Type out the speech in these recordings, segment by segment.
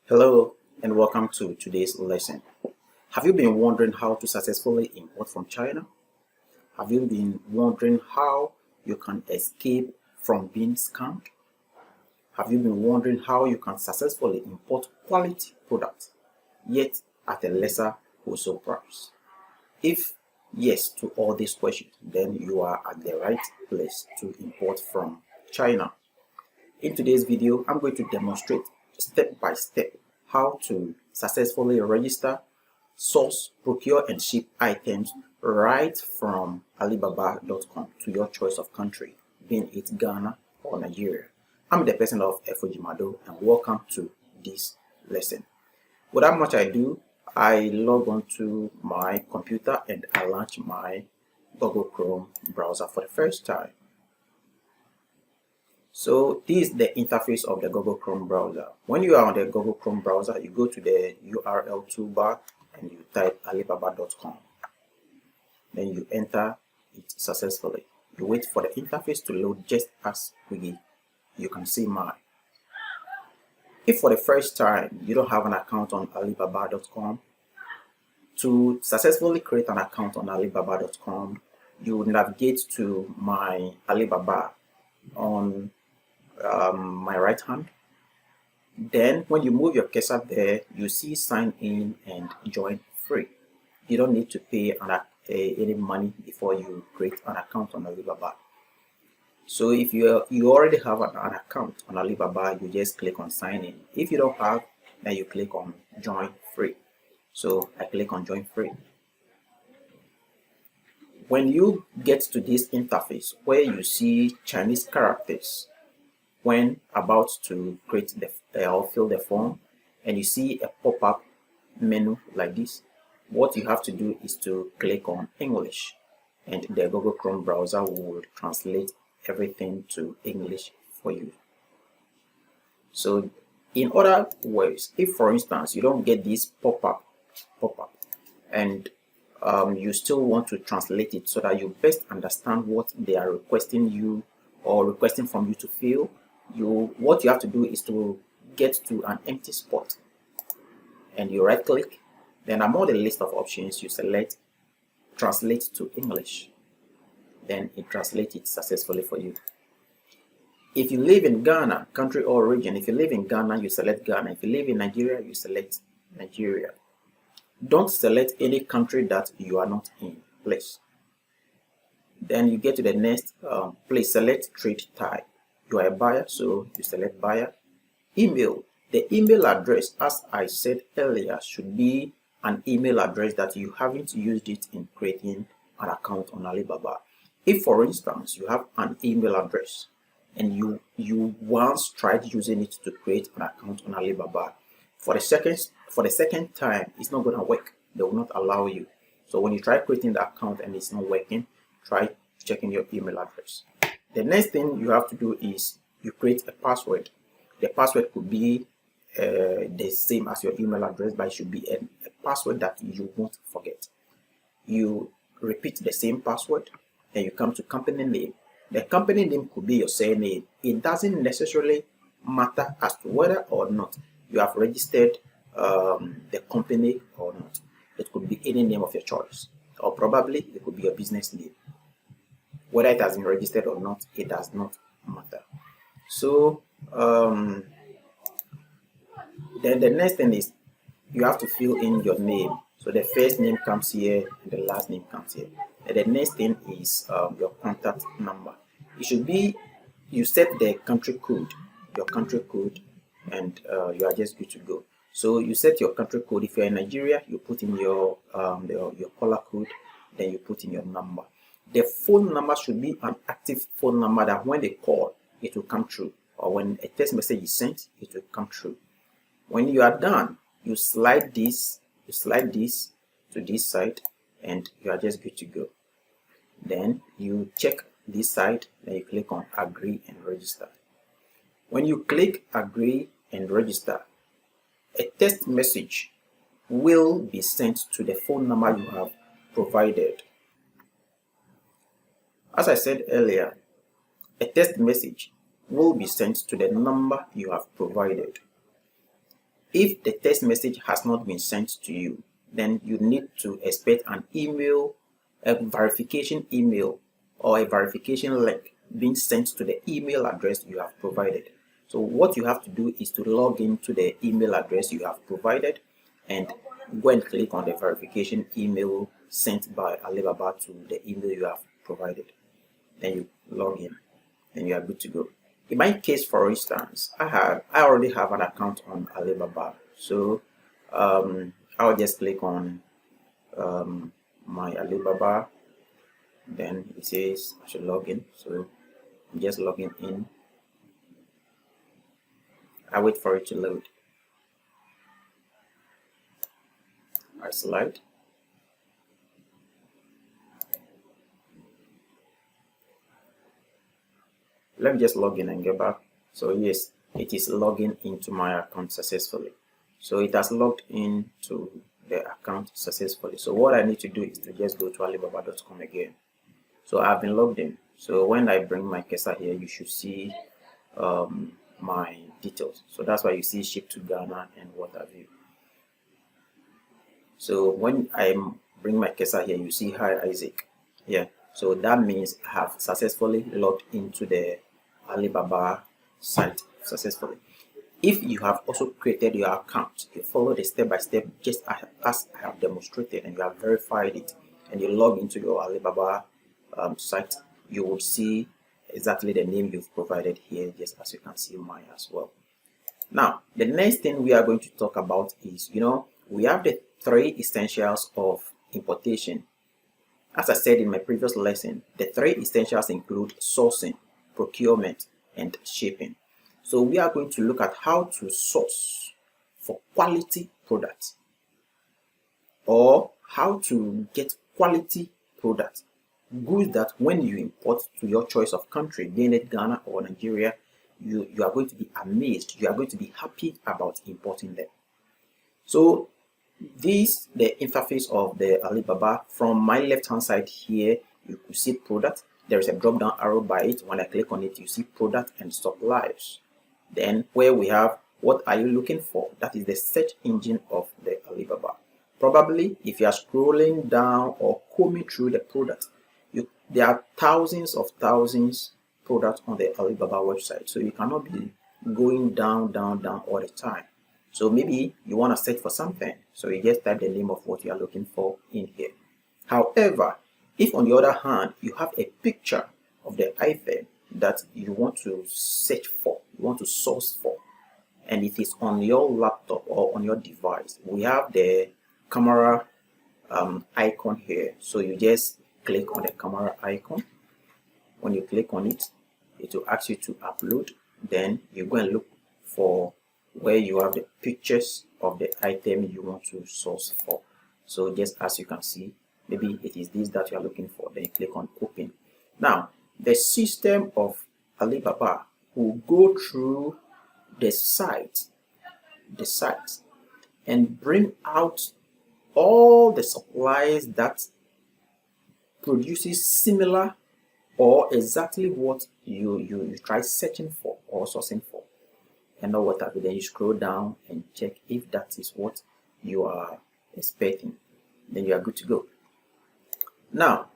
Hello and welcome to today's lesson. Have you been wondering how to successfully import from China? Have you been wondering how you can escape from being scammed? Have you been wondering how you can successfully import quality products yet at a lesser wholesale price? If yes to all these questions, then you are at the right place to import from China. In today's video, I'm going to demonstrate step by step how to successfully register, source, procure, and ship items right from Alibaba.com to your choice of country, being it Ghana or Nigeria. I'm the person of Efojimado, and welcome to this lesson. Without much ado, I log on to my computer and I launch my Google Chrome browser for the first time. So this is the interface of the Google Chrome browser. When you are on the Google Chrome browser, you go to the URL toolbar and you type alibaba.com. Then you enter it successfully. You wait for the interface to load just as you can see mine. If for the first time you don't have an account on alibaba.com, to successfully create an account on alibaba.com, you navigate to my Alibaba on my right hand. Then when you move your cursor there, you see sign in and join free. You don't need to pay any money before you create an account on Alibaba. So if you already have an account on Alibaba, you just click on sign in. If you don't have, then you click on join free. So I click on join free. When you get to this interface where you see Chinese characters when about to create or fill the form, and you see a pop-up menu like this, what you have to do is to click on English, and the Google Chrome browser will translate everything to English for you. So in other words, if for instance you don't get this pop-up and you still want to translate it so that you best understand what they are requesting you or requesting from you to fill, what you have to do is to get to an empty spot and you right click. Then among the list of options, you select translate to English. Then it translates it successfully for you. If you live in Ghana, country or region, if you live in Ghana, you select Ghana. If you live in Nigeria, you select Nigeria. Don't select any country that you are not in, please. Then you get to the next place, select trade type. You are a buyer, so you select buyer. Email. The email address, as I said earlier, should be an email address that you haven't used it in creating an account on Alibaba. If for instance you have an email address and you once tried using it to create an account on Alibaba, for the second time it's not going to work. They will not allow you. So when you try creating the account and it's not working, try checking your email address. The next thing you have to do is you create a password. The password could be the same as your email address, but it should be a password that you won't forget. You repeat the same password, then you come to company name. The company name could be your surname. It doesn't necessarily matter as to whether or not you have registered the company or not. It could be any name of your choice, or probably it could be your business name. Whether it has been registered or not, it does not matter. So then the next thing is you have to fill in your name. So the first name comes here and the last name comes here. And the next thing is your contact number. It should be, you set the country code, and you are just good to go. So you set your country code. If you're in Nigeria, you put in your caller code, then you put in your number. The phone number should be an active phone number that when they call, it will come through, or when a text message is sent, it will come through. When you are done, you slide this to this side, and you are just good to go. Then you check this side, then you click on agree and register. When you click agree and register, a text message will be sent to the phone number you have provided. As I said earlier, a text message will be sent to the number you have provided. If the text message has not been sent to you, then you need to expect an email, a verification email or a verification link being sent to the email address you have provided. So what you have to do is to log into the email address you have provided and go and click on the verification email sent by Alibaba to the email you have provided. Then you log in, then you are good to go. In my case, for instance, I already have an account on Alibaba, so I'll just click on my Alibaba. Then it says I should log in, so I'm just logging in. I wait for it to load. I select. Let me just log in and get back. So yes, it is logging into my account successfully. So it has logged into the account successfully. So what I need to do is to just go to alibaba.com again. So I've been logged in. So when I bring my cursor here, you should see my details. So that's why you see ship to Ghana and what have you. So when I bring my cursor here, you see hi Isaac. Yeah. So that means I have successfully logged into the Alibaba site successfully. If you have also created your account, you follow the step by step just as I have demonstrated, and you have verified it, and you log into your Alibaba site, you will see exactly the name you've provided here, just as you can see mine as well. Now, the next thing we are going to talk about is, we have the 3 essentials of importation. As I said in my previous lesson, the 3 essentials include sourcing, procurement, and shipping. So we are going to look at how to source for quality products, or how to get quality products, goods that when you import to your choice of country, being it Ghana or Nigeria, you are going to be amazed, you are going to be happy about importing them. So this the interface of the Alibaba. From my left hand side here, you could see product. There is a drop down arrow by it. When I click on it, you see product and suppliers. Then where we have what are you looking for, that is the search engine of the Alibaba. Probably if you are scrolling down or combing through the product, there are thousands products on the Alibaba website, so you cannot be going down all the time. So maybe you want to search for something, so you just type the name of what you are looking for in here. However, if on the other hand you have a picture of the item that you want to search for, you want to source for, and it is on your laptop or on your device, we have the camera icon here. So you just click on the camera icon. When you click on it, it will ask you to upload. Then you go and look for where you have the pictures of the item you want to source for. So just as you can see, maybe it is this that you are looking for. Then you click on open. Now the system of Alibaba will go through the site and bring out all the suppliers that produces similar or exactly what you try searching for or sourcing for, and know what have you. Then you scroll down and check if that is what you are expecting, then you are good to go. Now,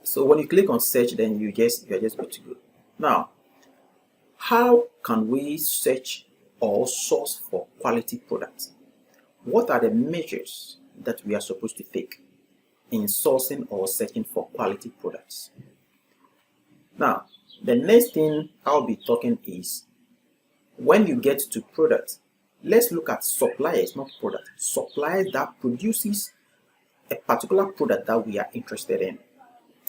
so when you click on search, then you are just good to go. Now, how can we search or source for quality products? What are the measures that we are supposed to take in sourcing or searching for quality products? Now, the next thing I'll be talking is, when you get to products, let's look at suppliers, not product. Suppliers that produces a particular product that we are interested in.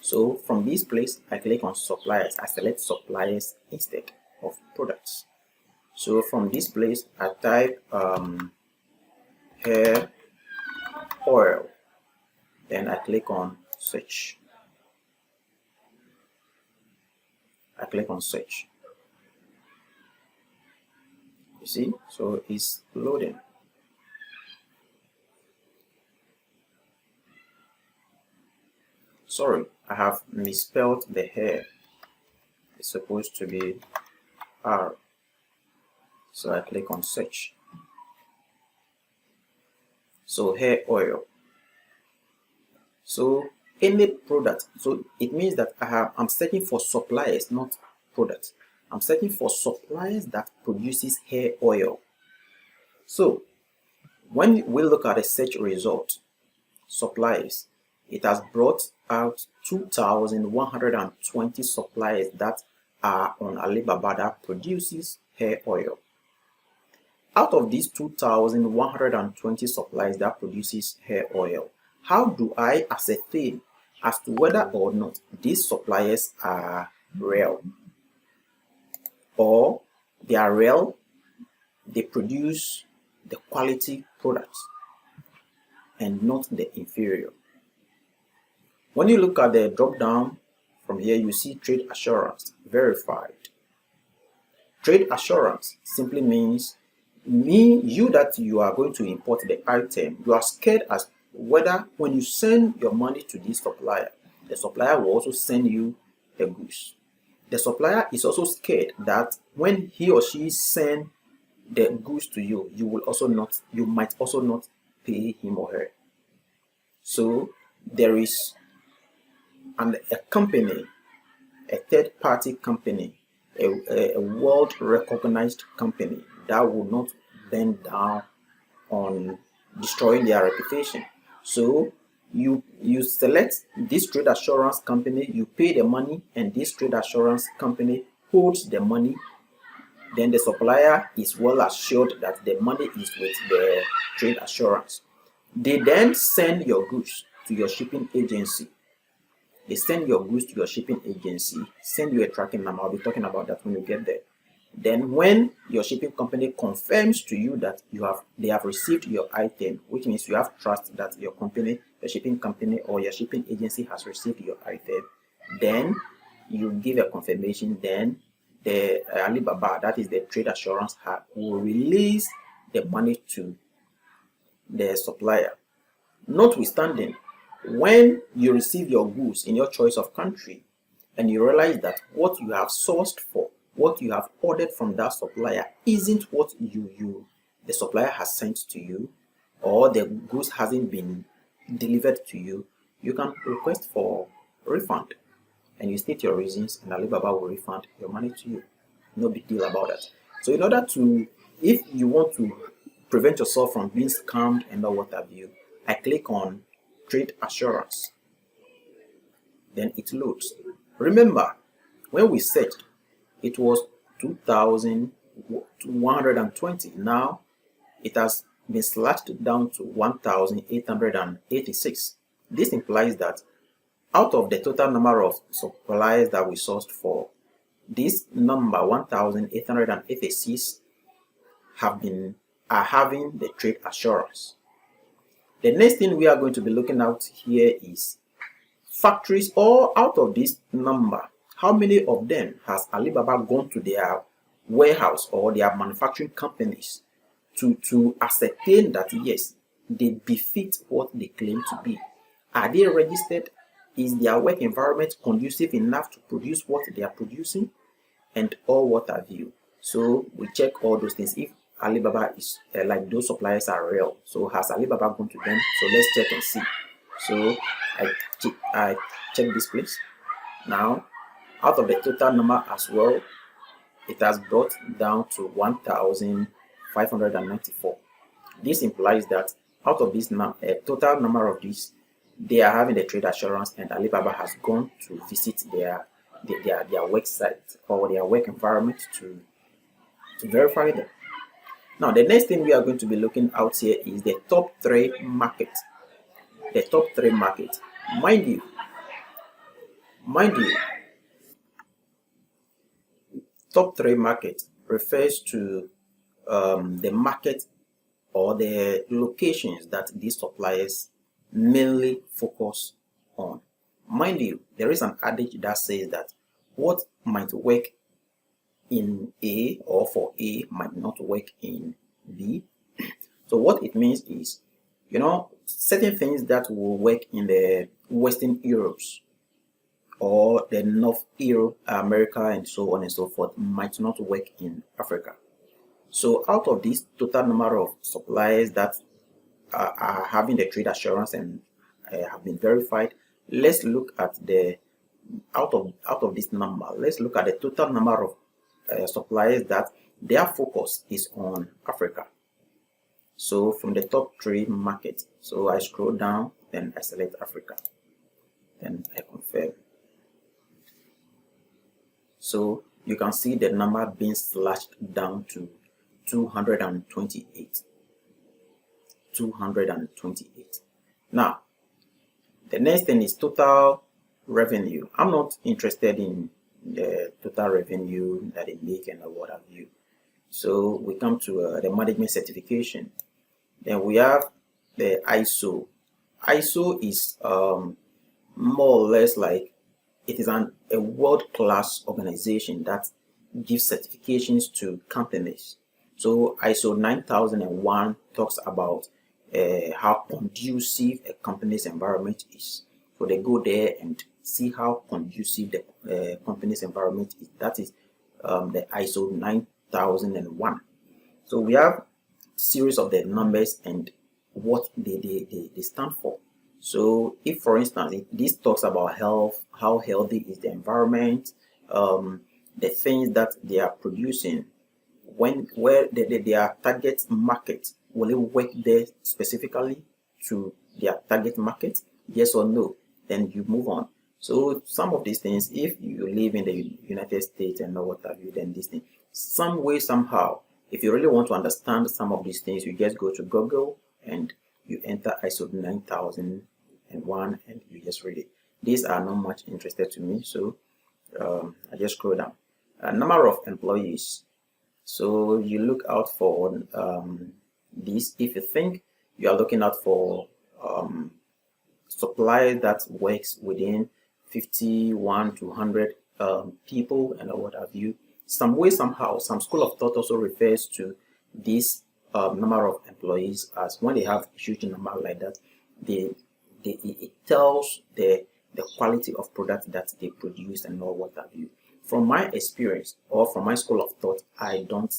So from this place, I click on suppliers. I select suppliers instead of products. So from this place, I type hair oil. Then I click on search. I click on search. You see, so it's loading. Sorry, I have misspelled the hair. It's supposed to be R. So I click on search. So hair oil. So any product, so it means that I'm searching for suppliers, not products. I'm searching for suppliers that produces hair oil. So when we look at the search result, suppliers, it has brought out 2,120 suppliers that are on Alibaba that produces hair oil. Out of these 2,120 suppliers that produces hair oil, how do I ascertain as to whether or not these suppliers are real? Or they are real, they produce the quality products and not the inferior. When you look at the drop down from here, you see trade assurance, verified. Trade assurance simply means you that you are going to import the item, you are scared as whether when you send your money to this supplier, the supplier will also send you the goods. The supplier is also scared that when he or she send the goods to you, you might also not pay him or her. So there is a company, a third-party company, a world-recognized company that will not bend down on destroying their reputation. So you select this trade assurance company, you pay the money, and this trade assurance company holds the money. Then the supplier is well assured that the money is with the trade assurance. They then send your goods to your shipping agency. They send your goods to your shipping agency, send you a tracking number. I'll be talking about that when you get there. Then when your shipping company confirms to you that they have received your item, which means you have trust that your company, your shipping company or your shipping agency has received your item, then you give a confirmation. Then the Alibaba, that is the trade assurance, will release the money to the supplier. Notwithstanding, when you receive your goods in your choice of country and you realize that what you have sourced for, what you have ordered from that supplier isn't what the supplier has sent to you, or the goods hasn't been delivered to you, you can request for refund and you state your reasons, and Alibaba will refund your money to you. No big deal about that. So in order to, if you want to prevent yourself from being scammed and all what have you, I click on trade assurance. Then it loads. Remember, when we searched, it was 2,120. Now it has been slashed down to 1,886. This implies that out of the total number of suppliers that we sourced for, this number 1,886 are having the trade assurance. The next thing we are going to be looking at here is factories. All out of this number, how many of them has Alibaba gone to their warehouse or their manufacturing companies to ascertain that yes, they befit what they claim to be? Are they registered? Is their work environment conducive enough to produce what they are producing? And all what have you. So we check all those things. If Alibaba is like those suppliers are real, so has Alibaba gone to them? So let's check and see. So I check this place. Now, out of the total number as well, it has brought down to 1,594. This implies that out of this total number of these, they are having the trade assurance, and Alibaba has gone to visit their work site or their work environment to verify them. Now, the next thing we are going to be looking out here is the top 3 market. The top 3 market. Mind you, top 3 market refers to the market or the locations that these suppliers mainly focus on. Mind you, there is an adage that says that what might work in A or for A might not work in B. So what it means is, certain things that will work in the Western Europes or the North Europe, America, and so on and so forth might not work in Africa. So out of this total number of suppliers that are having the trade assurance and have been verified. Let's look at the out of this number. Let's look at the total number of suppliers that their focus is on Africa. So from the top 3 markets, so I scroll down, then I select Africa, then I confirm. So you can see the number being slashed down to 228. 228. Now, the next thing is total revenue. I'm not interested in the total revenue that they make and what have you. So we come to the management certification. Then we have the ISO. ISO is more or less like it is a world-class organization that gives certifications to companies. So ISO 9001 talks about how conducive a company's environment is. So they go there and see how conducive the company's environment is. That is the ISO 9001. So we have series of the numbers and what they stand for. So if, for instance, this talks about health, how healthy is the environment, the things that they are producing, where their target market, will it work there specifically to their target market? Yes or no? Then you move on. So some of these things, if you live in the United States and know what have you, then this thing, some way, somehow, if you really want to understand some of these things, you just go to Google and you enter ISO 9001 and you just read it. These are not much interested to me, so I just scroll down. Number of employees. So you look out for this. If you think you are looking out for supplier that works within 51 to 100 people and what have you, some way, somehow, some school of thought also refers to this number of employees as when they have a huge number like that, it tells the quality of product that they produce and all what have you. From my experience or from my school of thought, I don't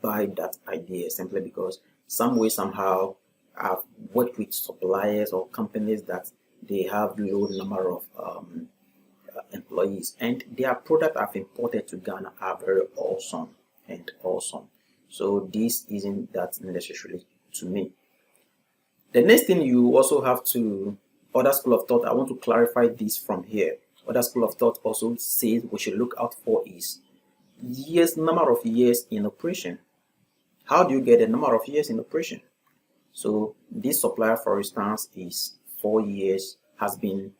buy that idea simply because some way, somehow, I've worked with suppliers or companies that they have low number of employees, and their product I've imported to Ghana are very awesome. So this isn't that necessarily to me. The next thing you also have to, other school of thought, I want to clarify this from here. Other school of thought also says we should look out for is number of years in operation. How do you get the number of years in operation? So this supplier, for instance, is 4 years, has been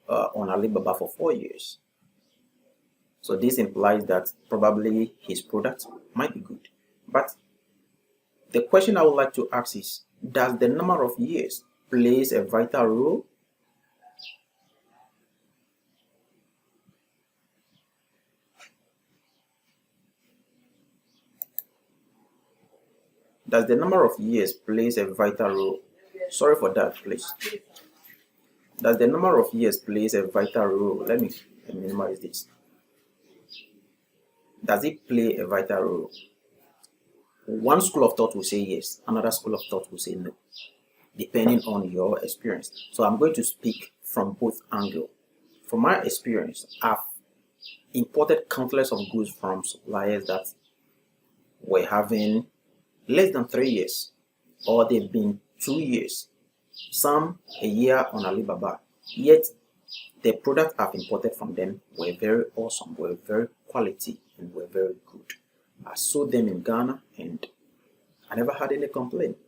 on Alibaba for 4 years. So this implies that probably his product might be good. But the question I would like to ask is, does the number of years plays a vital role? Does the number of years plays a vital role? Sorry for that, please. Does the number of years plays a vital role? Let me minimize this. Does it play a vital role? One school of thought will say yes, another school of thought will say no, depending on your experience. So I'm going to speak from both angles. From my experience, I've imported countless of goods from suppliers that were having less than 3 years, or they've been 2 years, some a year on Alibaba, yet the product I've imported from them were very awesome, were very quality, and were very good. I sold them in Ghana and I never had any complaint.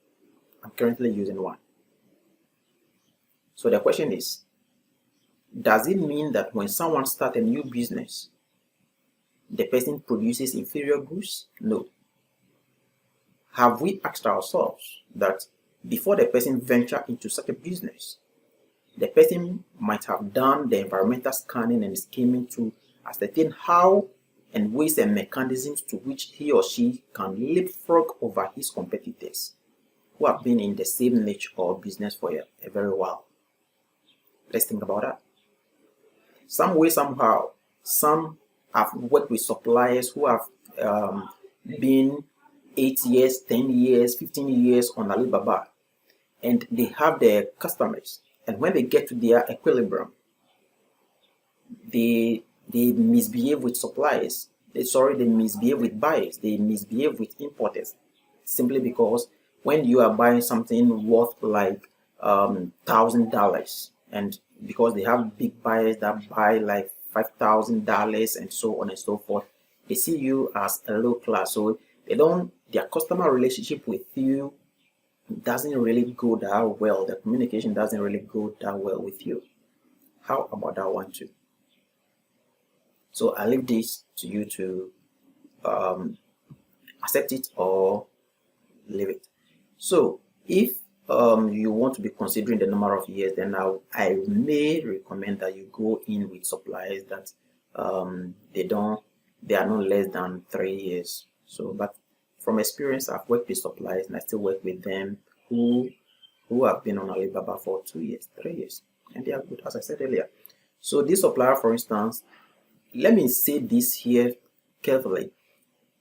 I'm currently using one. So the question is, does it mean that when someone starts a new business, the person produces inferior goods? No. Have we asked ourselves that before the person venture into such a business, the person might have done the environmental scanning and scheming to ascertain how and ways and mechanisms to which he or she can leapfrog over his competitors who have been in the same niche or business for a very while? Let's think about that. Some way, somehow, some have worked with suppliers who have been 8 years, 10 years, 15 years on Alibaba. and they have their customers, and when they get to their equilibrium, they misbehave with suppliers. They misbehave with buyers. They misbehave with importers, simply because when you are buying something worth like $1,000, and because they have big buyers that buy like $5,000 and so on and so forth, they see you as a low class. So their customer relationship with you doesn't really go that well. The communication doesn't really go that well with you. How about that one too? So I leave this to you to accept it or leave it. So if you want to be considering the number of years, then I may recommend that you go in with suppliers that they are not less than 3 years. So, but from experience, I've worked with suppliers and I still work with them who have been on Alibaba for 2 years, 3 years, and they are good, as I said earlier. So this supplier, for instance, let me say this here carefully.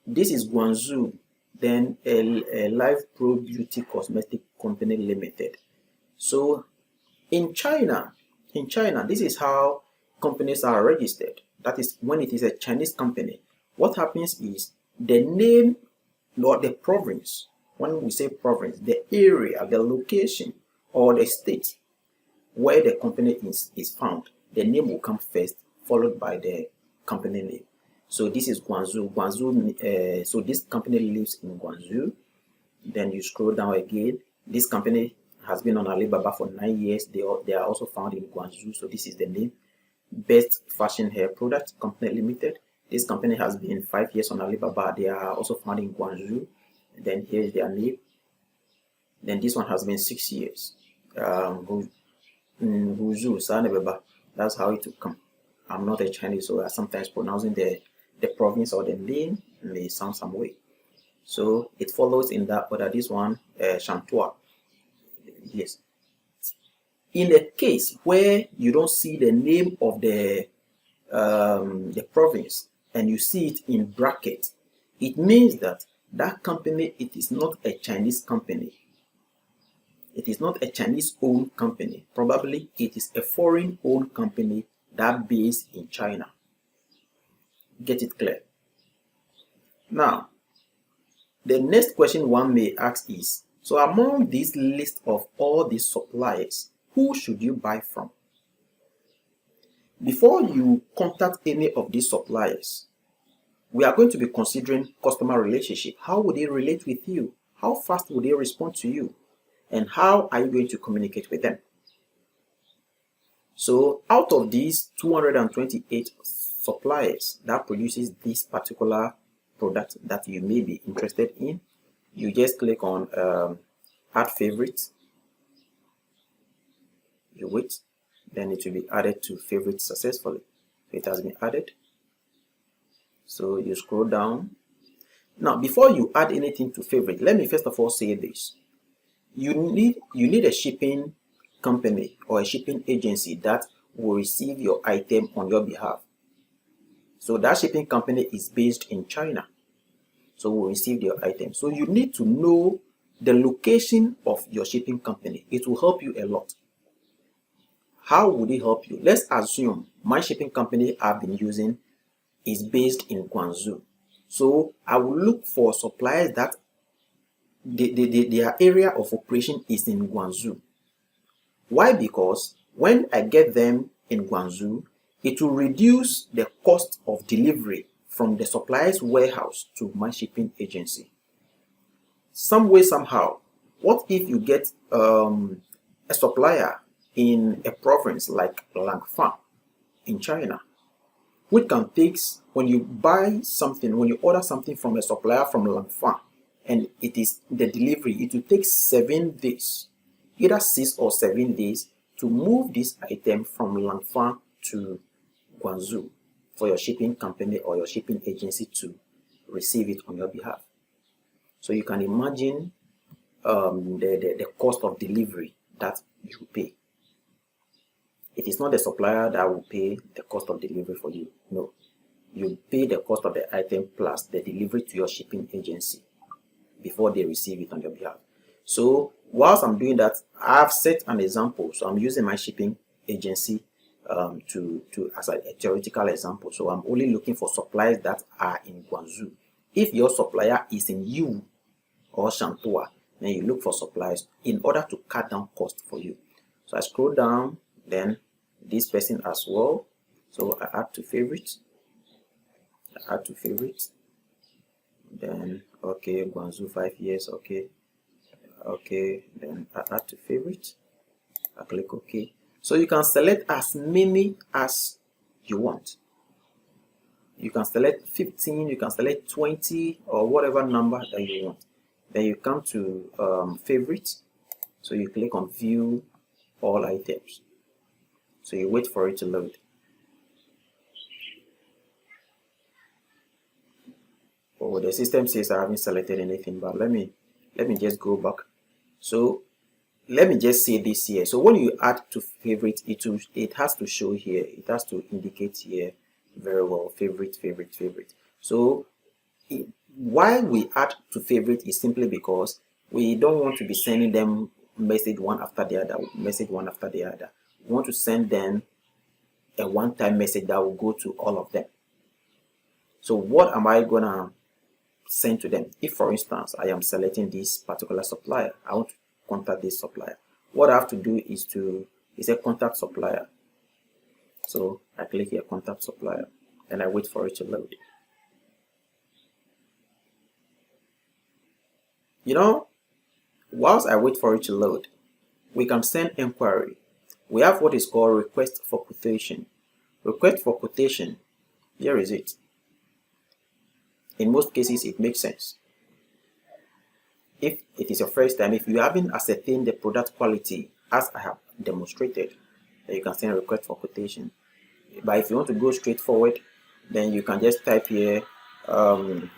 This is Guangzhou, then a Life Pro Beauty Cosmetic Company Limited. So in China, this is how companies are registered. That is, when it is a Chinese company, what happens is the name or the province, when we say province, the area, the location, or the state where the company is found, the name will come first, followed by the company name. So this is Guangzhou. So this company lives in Guangzhou. Then you scroll down again. This company has been on Alibaba for 9 years. They are also found in Guangzhou. So this is the name. Best Fashion Hair Product Company Limited. This company has been 5 years on Alibaba. They are also found in Guangzhou. Then here's their name. Then this one has been 6 years. Huzhou, that's how it will come. I'm not a Chinese, so sometimes pronouncing the province or the name may sound some way. So it follows in that order. This one, Chantua. Yes. In a case where you don't see the name of the province and you see it in bracket, it means that company, it is not a Chinese company. It is not a Chinese-owned company. Probably it is a foreign-owned company that based in China. Get it clear? Now, the next question one may ask is, so among this list of all these suppliers, who should you buy from? Before you contact any of these suppliers, we are going to be considering customer relationship. How would they relate with you? How fast would they respond to you? And how are you going to communicate with them? So out of these 228 suppliers that produces this particular product that you may be interested in, you just click on add favorites. You wait, then it will be added to favorites successfully. It has been added. So you scroll down. Now, before you add anything to favorite, let me first of all say this. You need a shipping company or a shipping agency that will receive your item on your behalf. So that shipping company is based in China. So will receive your item. So you need to know the location of your shipping company. It will help you a lot. How would it help you? Let's assume my shipping company I've been using is based in Guangzhou. So I will look for suppliers that their area of operation is in Guangzhou. Why? Because when I get them in Guangzhou, it will reduce the cost of delivery from the supplier's warehouse to my shipping agency. Some way, somehow, what if you get a supplier in a province like Langfang in China, which can take, when you buy something, when you order something from a supplier from Langfang, and it is the delivery, it will take 7 days, either 6 or 7 days, to move this item from Langfang to Guangzhou for your shipping company or your shipping agency to receive it on your behalf. So you can imagine the cost of delivery that you pay. It is not the supplier that will pay the cost of delivery for you. No, you pay the cost of the item plus the delivery to your shipping agency before they receive it on your behalf. So whilst I'm doing that, I've set an example. So I'm using my shipping agency to as a theoretical example. So I'm only looking for suppliers that are in Guangzhou. If your supplier is in Yiwu or Shantua, then you look for suppliers in order to cut down cost for you. So I scroll down, then this person as well. So I add to favorites. Then okay, Guangzhou 5 years, okay, then I add to favorites. I click OK. So you can select as many as you want. You can select 15, you can select 20, or whatever number that you want. Then you come to favorites. So you click on view all items. So you wait for it to load. Oh, the system says I haven't selected anything, but let me just go back. So let me just say this here. So when you add to favorite, it has to show here. It has to indicate here very well. Favorite. So why we add to favorite is simply because we don't want to be sending them message one after the other. We want to send them a one-time message that will go to all of them. So what am I gonna send to them? If, for instance, I am selecting this particular supplier, I want to contact this supplier. What I have to do is a contact supplier. So I click here, contact supplier, and I wait for it to load. You know, whilst I wait for it to load, we can send inquiry. We have what is called request for quotation. Request for quotation, here is it. In most cases, it makes sense. If it is your first time, if you haven't ascertained the product quality as I have demonstrated, then you can send a request for quotation. But if you want to go straight forward, then you can just type here, I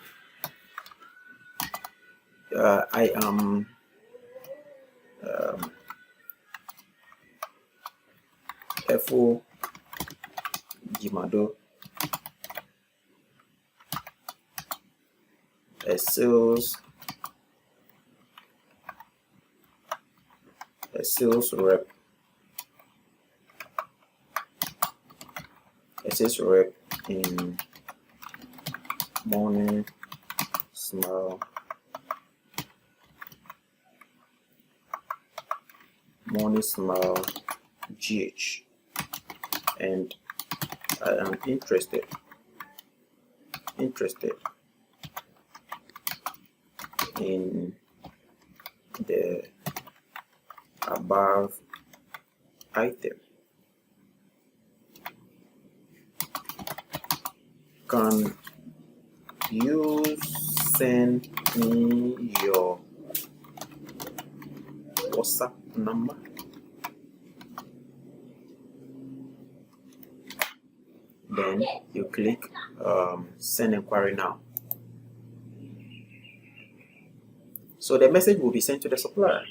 am Efo Jimado, a sales rep, in Morning Smile GH, and I am interested in the above item. Can you send me your WhatsApp number? Then you click send inquiry now. So the message will be sent to the supplier.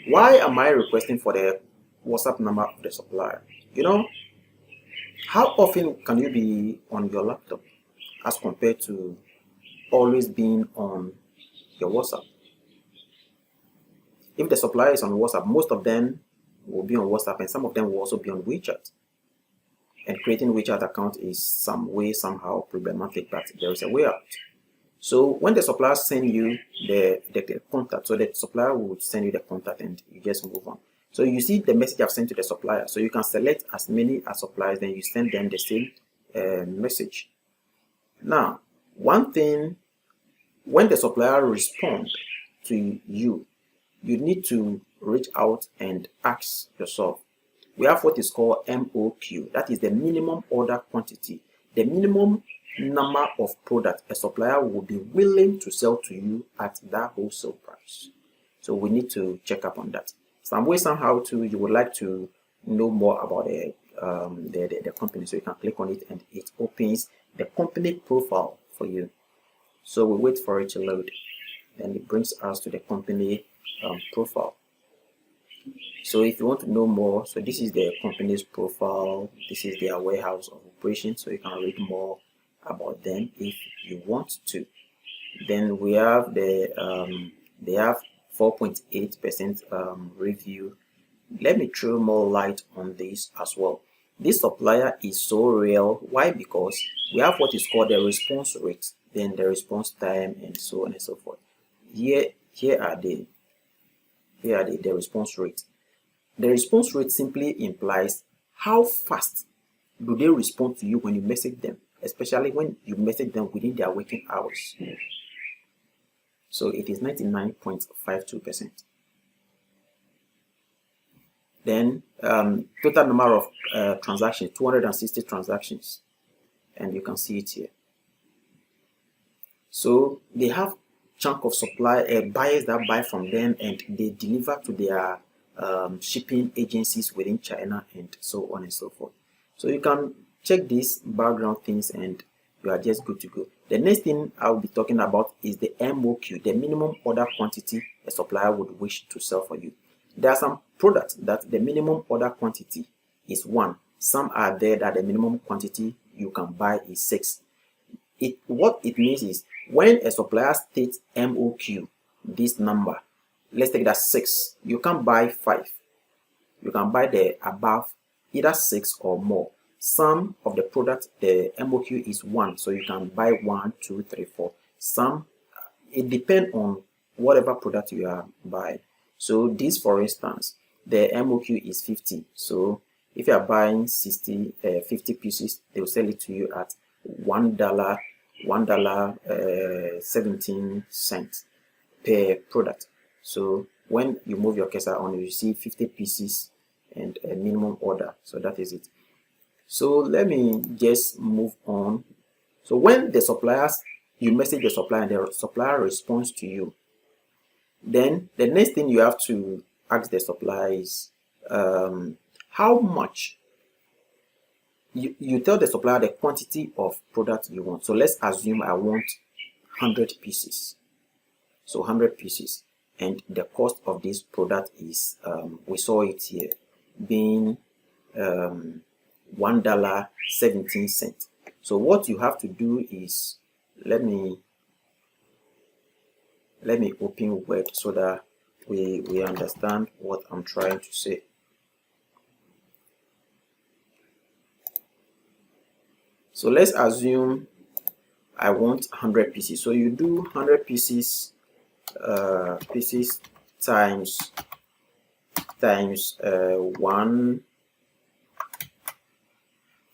Why am I requesting for the WhatsApp number of the supplier? You know, how often can you be on your laptop as compared to always being on your WhatsApp? If the supplier is on WhatsApp, most of them will be on WhatsApp, and some of them will also be on WeChat. And creating WeChat account is somehow problematic, but there is a way out. So when the supplier send you the contact, so the supplier will send you the contact and you just move on. So you see the message I've sent to the supplier. So you can select as many as suppliers, then you send them the same message. Now, one thing, when the supplier responds to you, you need to reach out and ask yourself. We have what is called MOQ. That is the minimum order quantity, the minimum number of products a supplier will be willing to sell to you at that wholesale price. So we need to check up on that. Some way, somehow, too, you would like to know more about the company. So you can click on it and it opens the company profile for you. So we wait for it to load. Then it brings us to the company profile. So if you want to know more, so this is the company's profile. This is their warehouse of operation. So you can read more about them if you want to. Then we have the They have 4.8% review. Let me throw more light on this as well. This supplier is so real. Why? Because we have what is called the response rate, then the response time, and so on and so forth. Here are the response rate. The response rate simply implies how fast do they respond to you when you message them, especially when you message them within their working hours. So it is 99.52%. Then total number of transactions, 260 transactions, and you can see it here. So they have chunk of supply buyers that buy from them, and they deliver to their shipping agencies within China, and so on and so forth. So you can check these background things and you are just good to go. The next thing I'll be talking about is the MOQ, the minimum order quantity a supplier would wish to sell for you. There are some products that the minimum order quantity is 1. Some are there that the minimum quantity you can buy is 6. What it means is when a supplier states MOQ, this number, let's take that 6, you can buy 5. You can buy the above either 6 or more. Some of the products, the MOQ is 1, so you can buy 1, 2, 3, 4. Some, it depends on whatever product you are buying. So this, for instance, the MOQ is 50. So if you are buying 50 pieces, they will sell it to you at $1.17 per product. So when you move your cursor on, you see 50 pieces and a minimum order. So that is it. So let me just move on. So when the suppliers, you message the supplier and the supplier responds to you, then the next thing you have to ask the supplier is how much. You tell the supplier the quantity of product you want. So let's assume I want 100 pieces. So 100 pieces, and the cost of this product is we saw it here being $1.17. So what you have to do is, let me open Word so that we understand what I'm trying to say. So let's assume I want 100 pieces. So you do 100 pieces times 1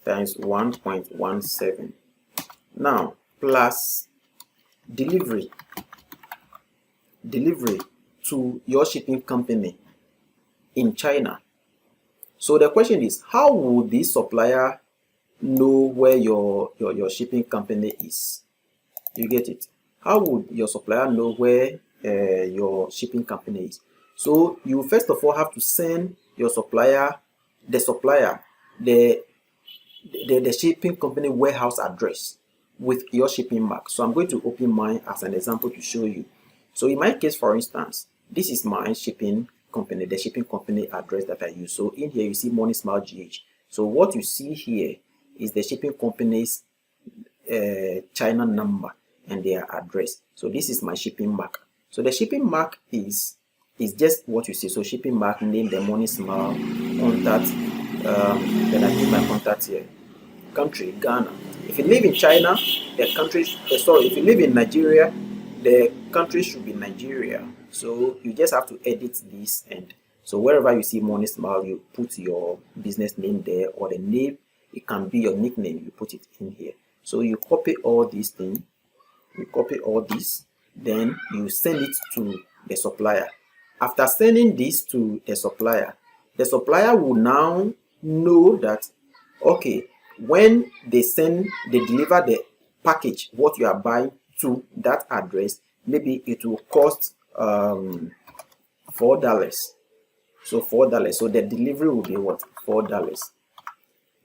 times 1.17. Now plus delivery to your shipping company in China. So the question is, how would this supplier know where your shipping company is? You get it? How would your supplier know where your shipping company is? So you first of all have to send your supplier the shipping company warehouse address with your shipping mark. So I'm going to open mine as an example to show you. So in my case, for instance, this is my shipping company, the shipping company address that I use. So in here you see Money Smile GH. So what you see here is the shipping company's China number and their address. So this is my shipping mark. So the shipping mark is just what you see. So shipping mark, name, the Money Smile, contact, then I give my contact here. Country, Ghana. If you live in China, the country, if you live in Nigeria, the country should be Nigeria. So you just have to edit this, and so wherever you see Money Smile, you put your business name there, or the name, it can be your nickname, you put it in here. So you copy all these things, then you send it to the supplier. After sending this to the supplier will now know that, okay, when they deliver the package, what you are buying to that address, maybe it will cost $4. So $4. So the delivery will be what? $4.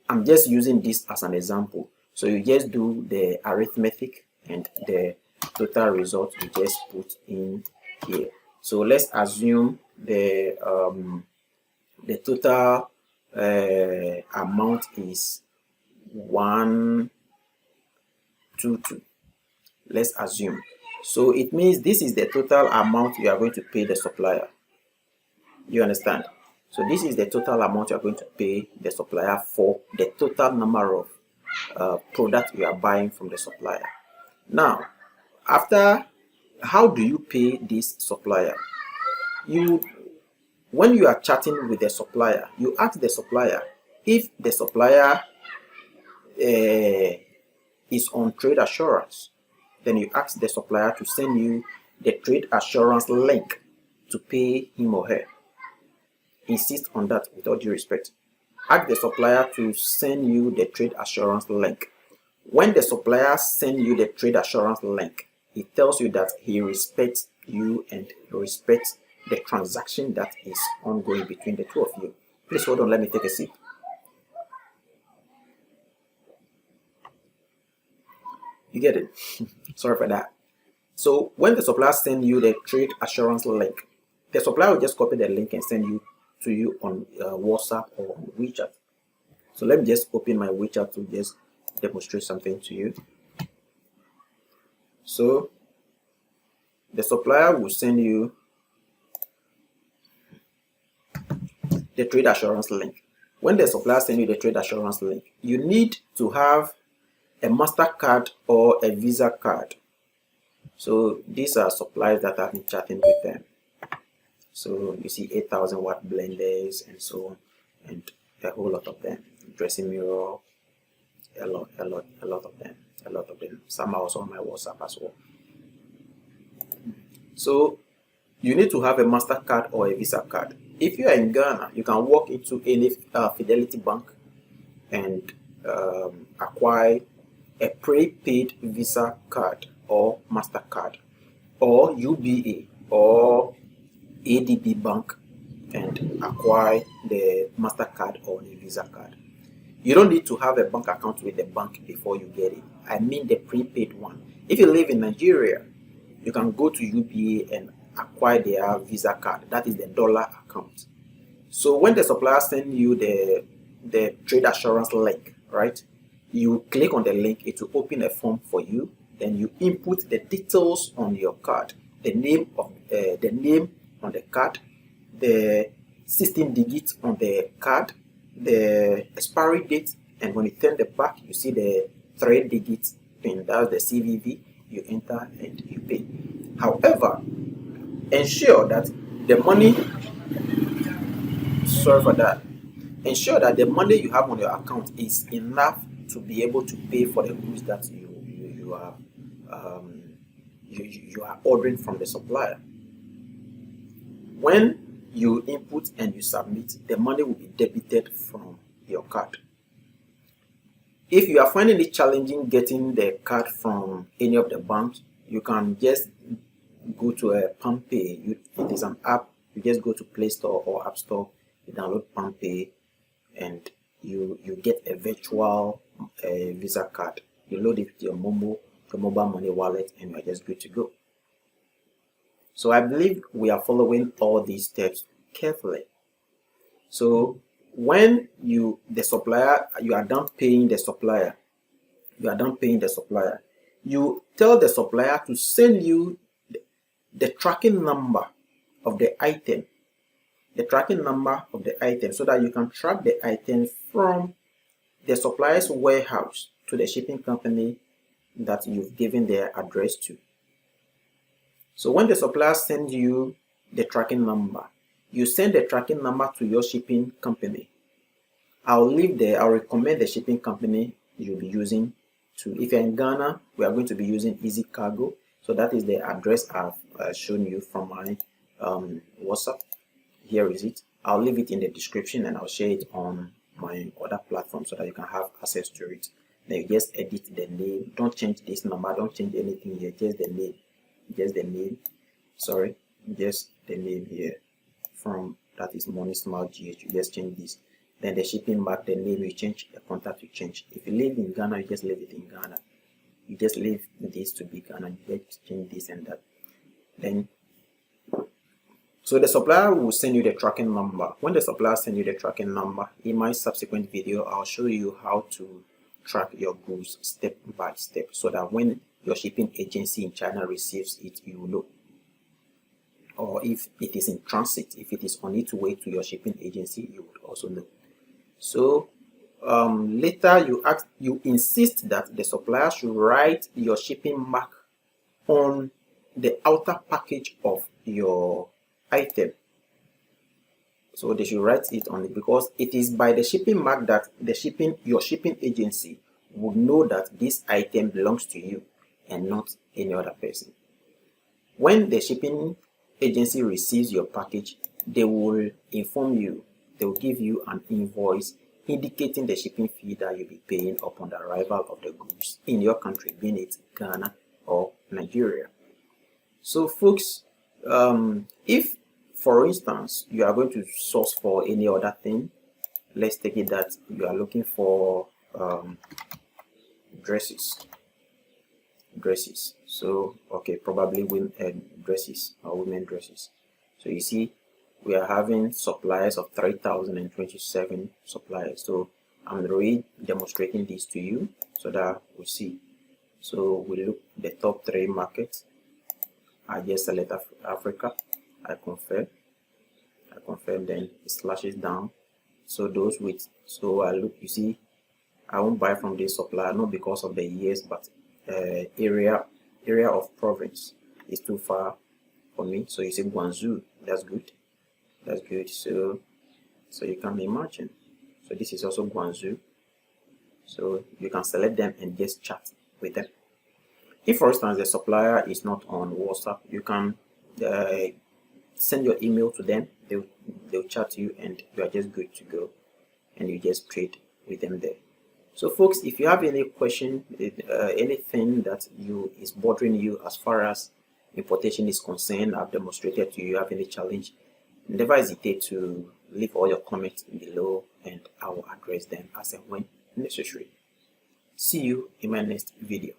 I'm just using this as an example. So you just do the arithmetic and the total result you just put in here. So let's assume the total amount is 122. Let's assume. So it means this is the total amount you are going to pay the supplier. You understand? So this is the total amount you are going to pay the supplier for the total number of product you are buying from the supplier. Now, how do you pay this supplier? When you are chatting with the supplier, you ask the supplier if the supplier is on trade assurance. Then you ask the supplier to send you the trade assurance link to pay him or her. Insist on that with all due respect. Ask the supplier to send you the trade assurance link. When the supplier sends you the trade assurance link, it tells you that he respects you and respects the transaction that is ongoing between the two of you. Please hold on, let me take a sip. You get it? Sorry for that. So when the supplier sends you the trade assurance link, the supplier will just copy the link and send you to you on WhatsApp or on WeChat. So let me just open my WeChat to just demonstrate something to you. So the supplier will send you the trade assurance link. When the supplier sends you the trade assurance link, you need to have a MasterCard or a Visa card. So these are suppliers that I've been chatting with them. So you see 8,000 watt blenders and so on, and a whole lot of them. Dressing mirror, a lot of them. Some are also on my WhatsApp as well. So you need to have a MasterCard or a Visa card. If you are in Ghana, you can walk into any Fidelity Bank and acquire a prepaid Visa card or MasterCard, or UBA or ADB Bank and acquire the MasterCard or the Visa card. You don't need to have a bank account with the bank before you get it. I mean the prepaid one. If you live in Nigeria, you can go to UBA and acquire their Visa card. That is the dollar account. So when the supplier sends you the trade assurance link, right? You click on the link, it will open a form for you. Then you input the details on your card, the name on the card, the 16 digits on the card, the expiry date, and when you turn the back, you see the 3-digit pin. That's the CVV. You enter and you pay. However, ensure that the money. Sorry for that. Ensure that the money you have on your account is enough to be able to pay for the goods that you are ordering from the supplier. When you input and you submit, the money will be debited from your card. If you are finding it challenging getting the card from any of the banks, you can just go to a PalmPay. It is an app. You just go to Play Store or App Store, you download PalmPay, and you get a virtual Visa card. You load it with your mobile money wallet, and you are just good to go. So I believe we are following all these steps carefully. So when you are done paying the supplier, you tell the supplier to send you the tracking number of the item, so that you can track the item from the supplier's warehouse to the shipping company that you've given their address to. So when the supplier sends you the tracking number, you send the tracking number to your shipping company. I'll recommend the shipping company you'll be using to. If you're in Ghana, we are going to be using Easy Cargo. So that is the address I've shown you from my WhatsApp. Here is it. I'll leave it in the description and I'll share it on my other platform so that you can have access to it. Then you just edit the name. Don't change this number. Don't change anything here. Just the name. Just the name here from that is Money Smart GH. You just change this. Then the shipping mark, the name you change, the contact you change. If you live in Ghana, you just leave it in Ghana. You just leave this to be Ghana. You just change this and that. Then so the supplier will send you the tracking number. When the supplier sends you the tracking number, in my subsequent video, I'll show you how to track your goods step by step, so that when your shipping agency in China receives it, you will know. Or if it is in transit, if it is on its way to your shipping agency, you would also know. So later you insist that the supplier should write your shipping mark on the outer package of your item. So they should write it on it, because it is by the shipping mark that your shipping agency would know that this item belongs to you and not any other person. When the shipping agency receives your package, they will inform you, they will give you an invoice indicating the shipping fee that you'll be paying upon the arrival of the goods in your country, being it Ghana or Nigeria. So folks, if for instance you are going to source for any other thing, let's take it that you are looking for dresses. So okay, probably women dresses or women dresses. So you see, we are having suppliers of 3,027 suppliers. So I'm already demonstrating this to you so that we see. So we look the top 3 markets. I just select Africa. I confirm, then it slashes down. So those with, so I look, you see, I won't buy from this supplier, not because of the years, but area of province is too far for me. So you see Guangzhou, that's good. So you can imagine. So this is also Guangzhou. So you can select them and just chat with them. If for instance the supplier is not on WhatsApp, you can send your email to them. They'll chat to you and you are just good to go, and you just trade with them there. So folks, if you have any question, anything that is bothering you as far as importation is concerned, I've demonstrated to you, have any challenge, never hesitate to leave all your comments below and I will address them as and when necessary. See you in my next video.